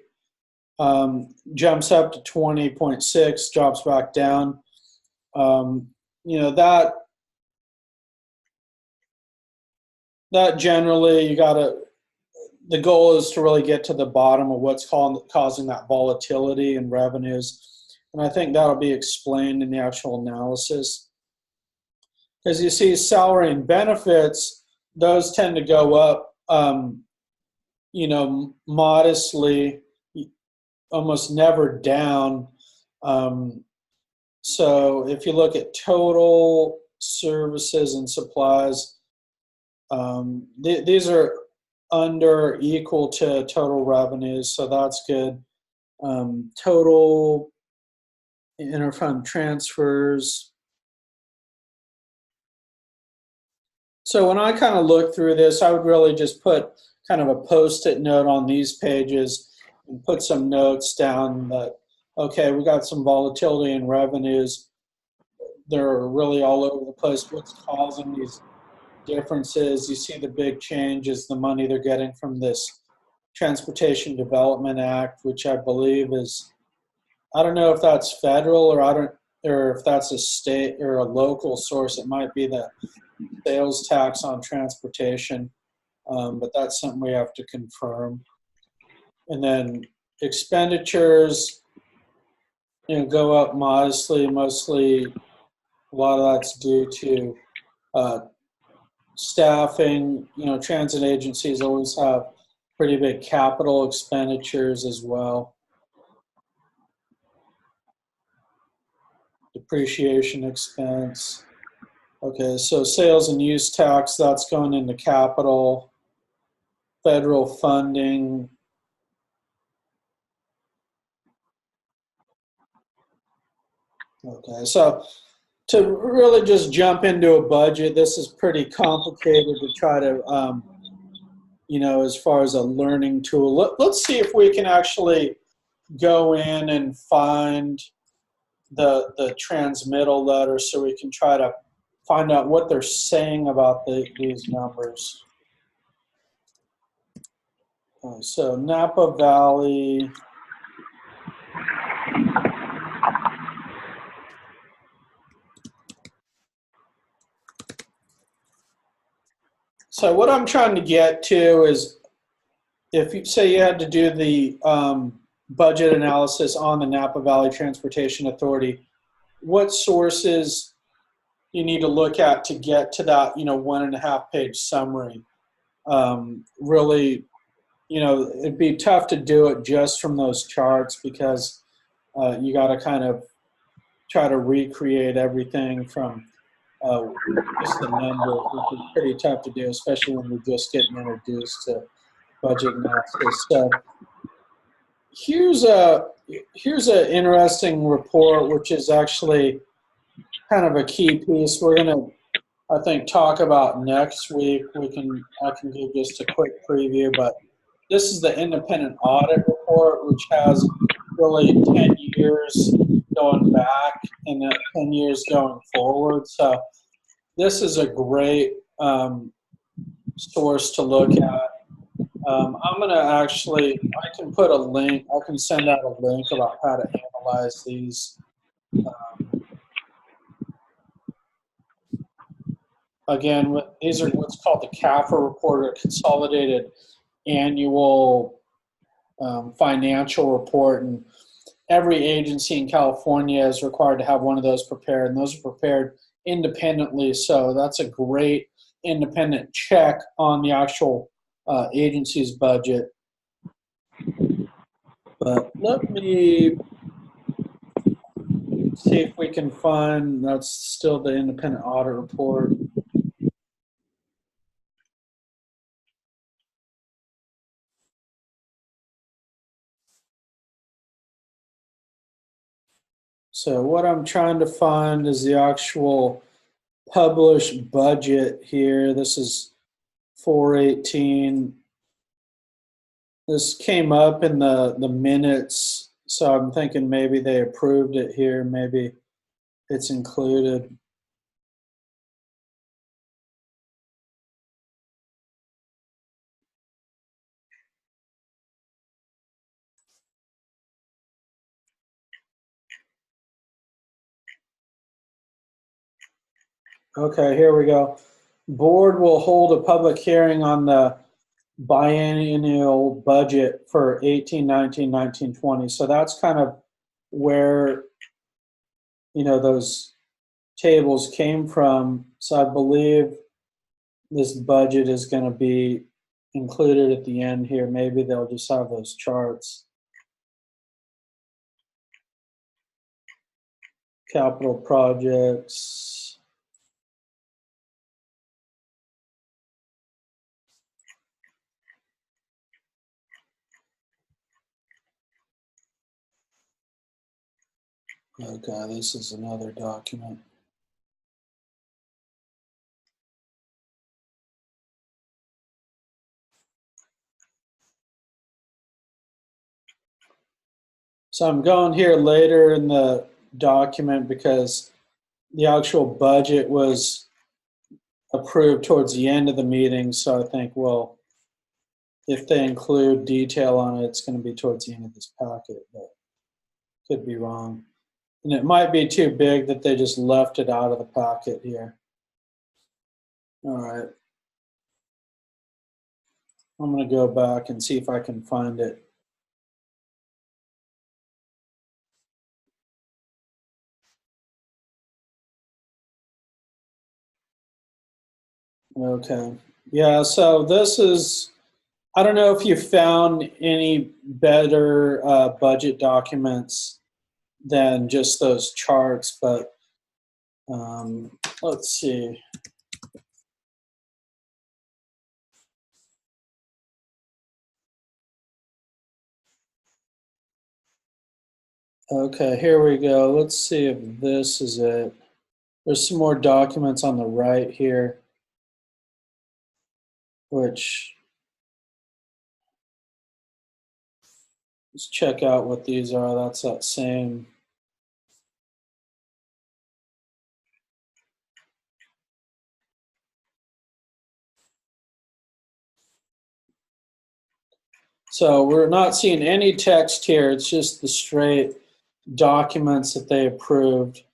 jumps up to 20.6, drops back down. That generally the goal is to really get to the bottom of what's causing that volatility in revenues. And I think that'll be explained in the actual analysis. Because you see salary and benefits, those tend to go up, modestly, almost never down. So if you look at total services and supplies, these are under equal to total revenues, so that's good. Total interfund transfers. So when I kind of look through this, I would really just put kind of a post-it note on these pages and put some notes down that, okay, we got some volatility in revenues. They're really all over the place. What's causing these differences? You see the big change is the money they're getting from this Transportation Development Act, which I believe is, I don't know if that's federal or if that's a state or a local source. It might be the sales tax on transportation, but that's something we have to confirm. And then expenditures, go up modestly. Mostly, a lot of that's due to staffing. Transit agencies always have pretty big capital expenditures as well. Depreciation expense. Okay, so sales and use tax, that's going into capital. Federal funding. Okay, so to really just jump into a budget, this is pretty complicated to try to, as far as a learning tool. Let's see if we can actually go in and find the transmittal letter so we can try to find out what they're saying about these numbers. So Napa Valley. So what I'm trying to get to is, if you say you had to do the budget analysis on the Napa Valley Transportation Authority, what sources you need to look at to get to that 1.5 page summary? Really, it'd be tough to do it just from those charts, because you got to kind of try to recreate everything from just the numbers, which is pretty tough to do, especially when we're just getting introduced to budget analysis. So here's an interesting report, which is actually kind of a key piece. We're going to, I think, talk about next week. I can give just a quick preview, but this is the independent audit report, which has really 10 years going back and 10 years going forward. So this is a great source to look at. I'm going to actually, I can put a link, I can send out a link about how to analyze these. Again, these are what's called the CAFR report, or Consolidated Annual Financial Report. And every agency in California is required to have one of those prepared, and those are prepared independently. So that's a great independent check on the actual agency's budget. But let me see if we can find, that's still the independent audit report. So what I'm trying to find is the actual published budget here. This is 418. This came up in the minutes, so I'm thinking maybe they approved it here. Maybe it's included. Okay, here we go. Board will hold a public hearing on the biennial budget for 18, 19, 19, 20. So that's kind of where, you know, those tables came from. So I believe this budget is going to be included at the end here. Maybe they'll just have those charts. Capital projects. Okay, this is another document. So I'm going here later in the document because the actual budget was approved towards the end of the meeting. So I think, well, if they include detail on it, it's going to be towards the end of this packet, but could be wrong. And it might be too big that they just left it out of the packet here. All right. I'm going to go back and see if I can find it. Okay. Yeah, so this is, I don't know if you found any better budget documents than just those charts, but let's see. Okay, here we go. Let's see if this is it. There's some more documents on the right here, which, let's check out what these are. That's that same. So we're not seeing any text here. It's just the straight documents that they approved.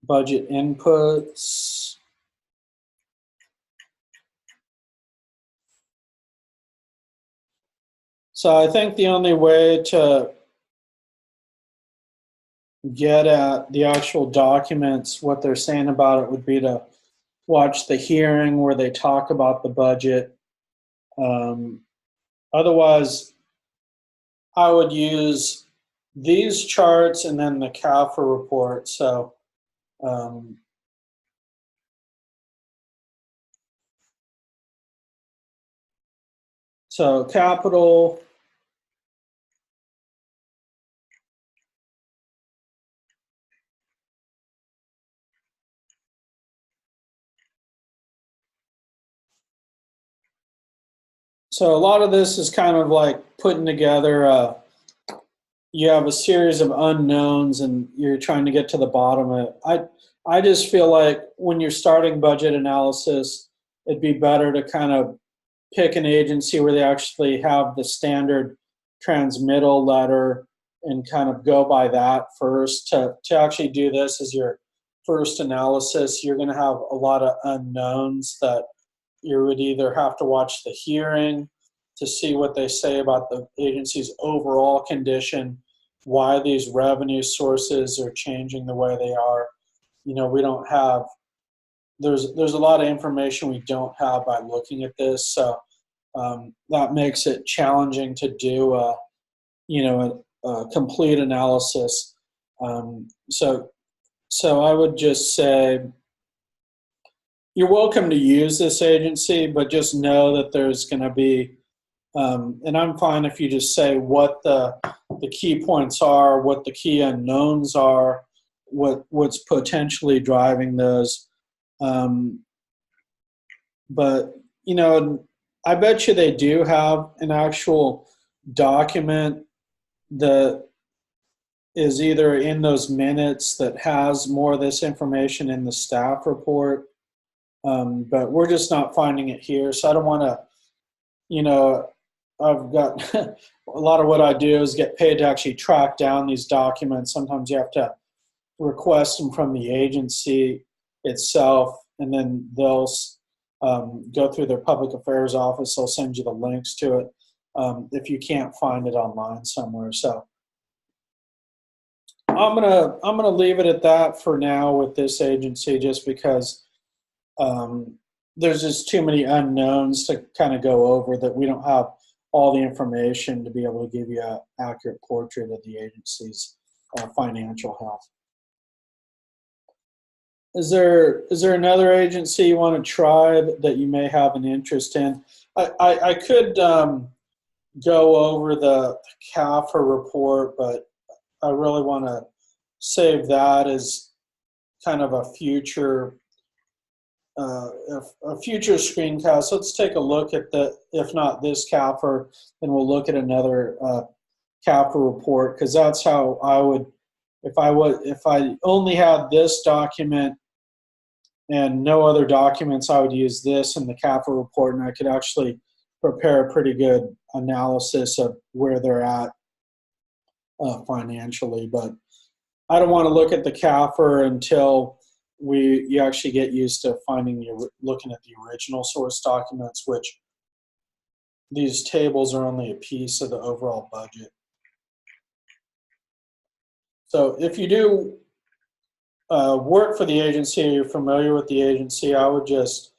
Budget inputs. So I think the only way to get at the actual documents, what they're saying about it, would be to watch the hearing where they talk about the budget. Otherwise, I would use these charts and then the CAFR report. So so capital, so a lot of this is kind of like putting together you have a series of unknowns and you're trying to get to the bottom of it. I just feel like when you're starting budget analysis, it'd be better to kind of pick an agency where they actually have the standard transmittal letter and kind of go by that first. To actually do this as your first analysis, you're going to have a lot of unknowns that you would either have to watch the hearing to see what they say about the agency's overall condition, why these revenue sources are changing the way they are. You know, we don't have, there's a lot of information we don't have by looking at this. So that makes it challenging to do a complete analysis. So I would just say you're welcome to use this agency, but just know that there's going to be, and I'm fine if you just say what the key points are, what the key unknowns are, what's potentially driving those. But you know, I bet you they do have an actual document that is either in those minutes that has more of this information in the staff report. But we're just not finding it here. So I don't want to, you know, I've got a lot of what I do is get paid to actually track down these documents. Sometimes you have to request them from the agency itself, and then they'll go through their public affairs office. They'll send you the links to it if you can't find it online somewhere. So I'm gonna leave it at that for now with this agency, just because there's just too many unknowns to kind of go over that we don't have all the information to be able to give you an accurate portrait of the agency's financial health. Is there another agency you want to try that you may have an interest in? I could go over the CAFR report, but I really want to save that as kind of a future screencast. Let's take a look at if not this CAFR, then we'll look at another CAFR report, because that's how I would, if I only had this document and no other documents, I would use this in the CAFR report, and I could actually prepare a pretty good analysis of where they're at financially. But I don't want to look at the CAFR until you actually get used to looking at the original source documents, which these tables are only a piece of the overall budget. So if you do work for the agency or you're familiar with the agency, I would just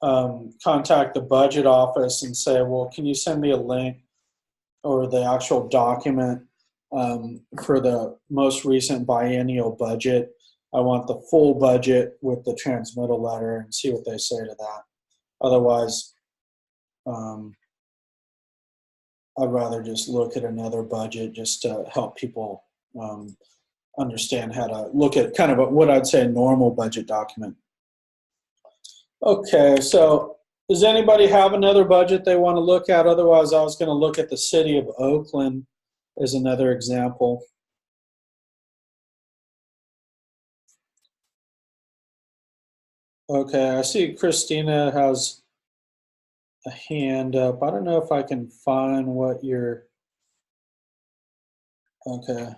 contact the budget office and say, well, can you send me a link or the actual document for the most recent biennial budget? I want the full budget with the transmittal letter, and see what they say to that. Otherwise, I'd rather just look at another budget just to help people understand how to look at kind of what I'd say a normal budget document. Okay, so does anybody have another budget they want to look at? Otherwise, I was going to look at the city of Oakland as another example. Okay, I see Christina has a hand up. I don't know if I can find what your, okay.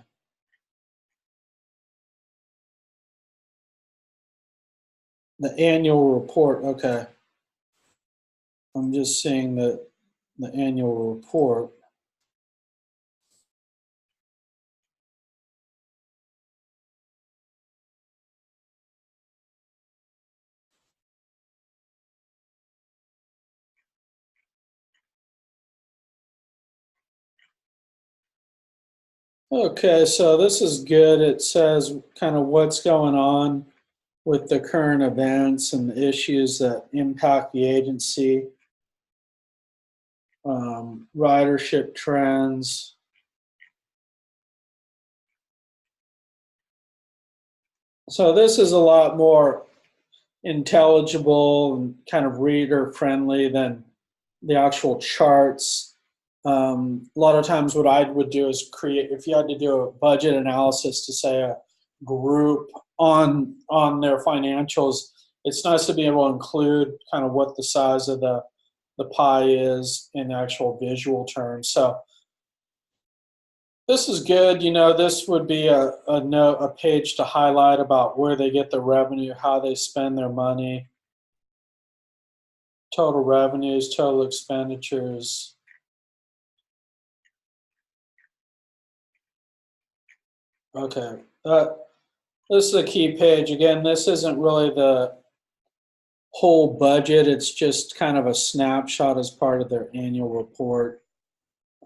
The annual report, okay. I'm just seeing the annual report. Okay, so this is good. It says kind of what's going on with the current events and the issues that impact the agency, ridership trends. So this is a lot more intelligible and kind of reader friendly than the actual charts. A lot of times, what I would do is create. If you had to do a budget analysis to say a group on their financials, it's nice to be able to include kind of what the size of the pie is in actual visual terms. So this is good. You know, this would be a note, a page to highlight about where they get the revenue, how they spend their money, total revenues, total expenditures. Okay, this is a key page. Again, this isn't really the whole budget. It's just kind of a snapshot as part of their annual report.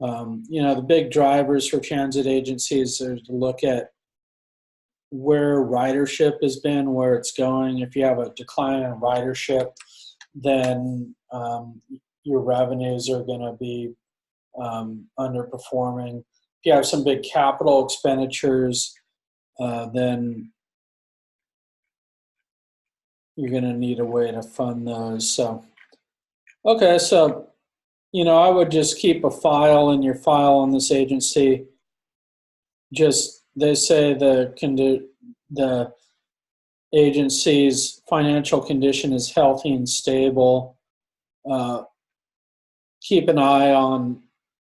You know, the big drivers for transit agencies are to look at where ridership has been, where it's going. If you have a decline in ridership, then your revenues are going to be underperforming. If you have some big capital expenditures, then you're going to need a way to fund those. So, okay, so you know, I would just keep a file in your file on this agency. Just they say the agency's financial condition is healthy and stable. Uh, Keep an eye on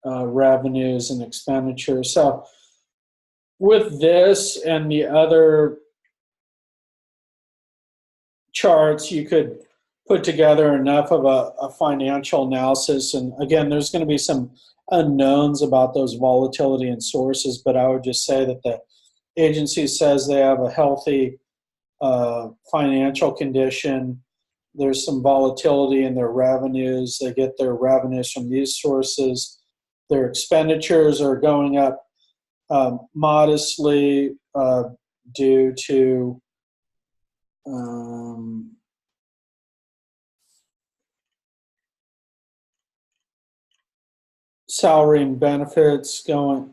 revenues and expenditures. So with this and the other charts, you could put together enough of a financial analysis. And again, there's going to be some unknowns about those volatility and sources, but I would just say that the agency says they have a healthy financial condition. There's some volatility in their revenues. They get their revenues from these sources. Their expenditures are going up modestly due to um, salary and benefits going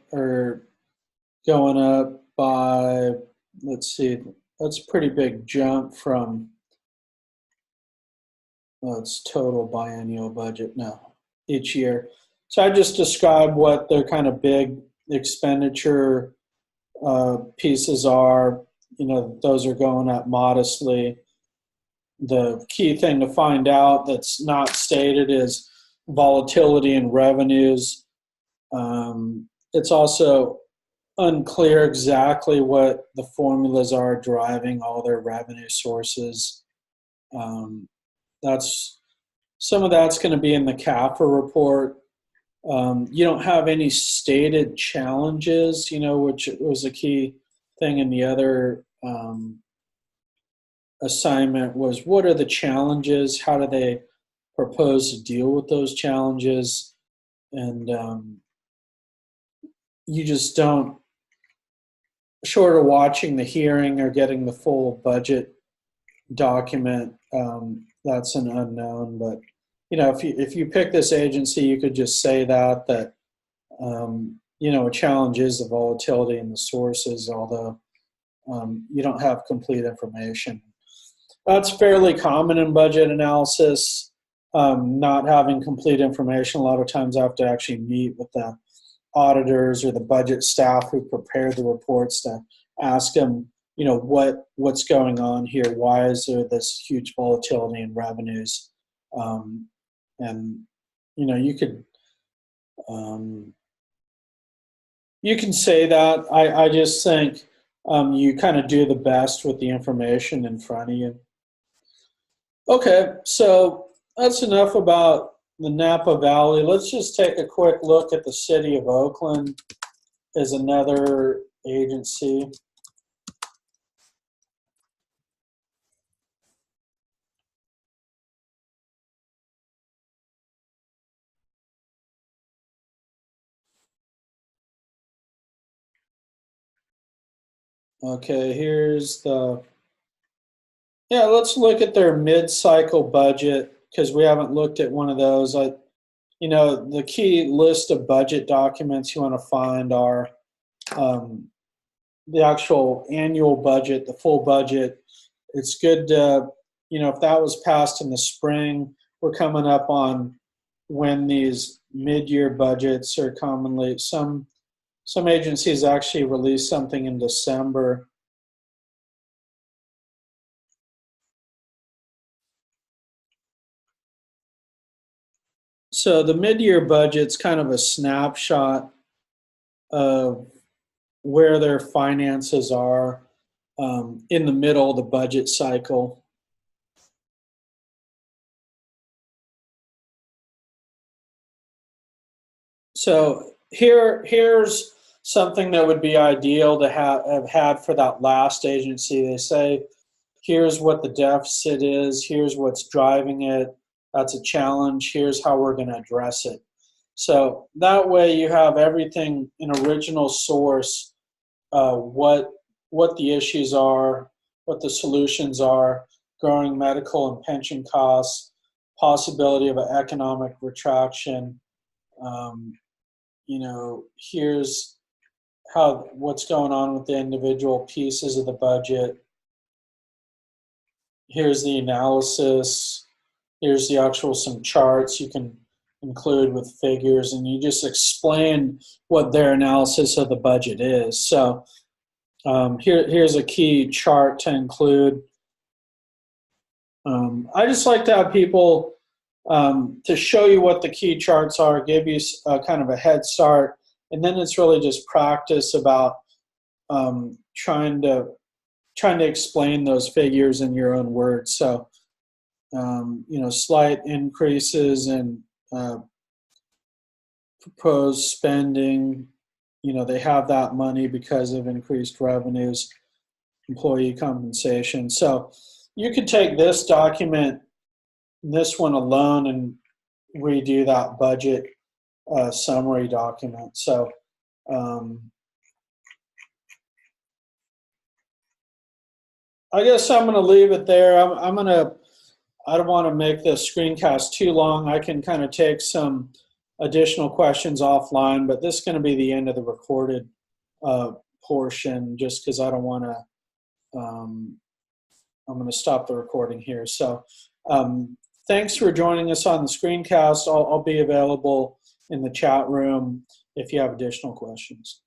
up by, let's see, that's a pretty big jump from it's total biennial budget now each year. So I just described what their kind of big expenditure pieces are. You know, those are going up modestly. The key thing to find out that's not stated is volatility in revenues. It's also unclear exactly what the formulas are driving all their revenue sources. Um, that's some of that's going to be in the CAFR report. You don't have any stated challenges, you know, which was a key thing in the other assignment was what are the challenges? How do they propose to deal with those challenges? And you just don't, short of watching the hearing or getting the full budget document, that's an unknown. But you know, if you pick this agency, you could just say that you know, a challenge is the volatility in the sources, although you don't have complete information. That's fairly common in budget analysis. Not having complete information. A lot of times, I have to actually meet with the auditors or the budget staff who prepare the reports to ask them, you know, what's going on here? Why is there this huge volatility in revenues? And you know, um, you can say that. I just think you kind of do the best with the information in front of you. Okay, so that's enough about the Napa Valley. Let's just take a quick look at the city of Oakland as another agency. Okay, here's the, yeah, let's look at their mid-cycle budget because we haven't looked at one of those. The key list of budget documents you want to find are um, the actual annual budget, the full budget. It's good to, if that was passed in the spring, we're coming up on when these mid-year budgets are commonly, some agencies actually release something in December. So the mid-year budget's kind of a snapshot of where their finances are in the middle of the budget cycle. So here's something that would be ideal to have had for that last agency. They say, here's what the deficit is, here's what's driving it, that's a challenge, here's how we're going to address it. So that way you have everything in original source, what the issues are, what the solutions are, growing medical and pension costs, possibility of an economic retraction. Um, Here's what's going on with the individual pieces of the budget. Here's the analysis. Here's the actual some charts you can include with figures, and you just explain what their analysis of the budget is. So here's a key chart to include. I just like to have people to show you what the key charts are, give you kind of a head start, and then it's really just practice about trying to explain those figures in your own words. So, slight increases in proposed spending. They have that money because of increased revenues, employee compensation. So you could take this document, this one alone, and redo that budget summary document. So I guess I'm going to leave it there. I don't want to make the screencast too long. I can kind of take some additional questions offline, but this is going to be the end of the recorded portion just because I don't want to, I'm going to stop the recording here. So thanks for joining us on the screencast. I'll be available in the chat room if you have additional questions.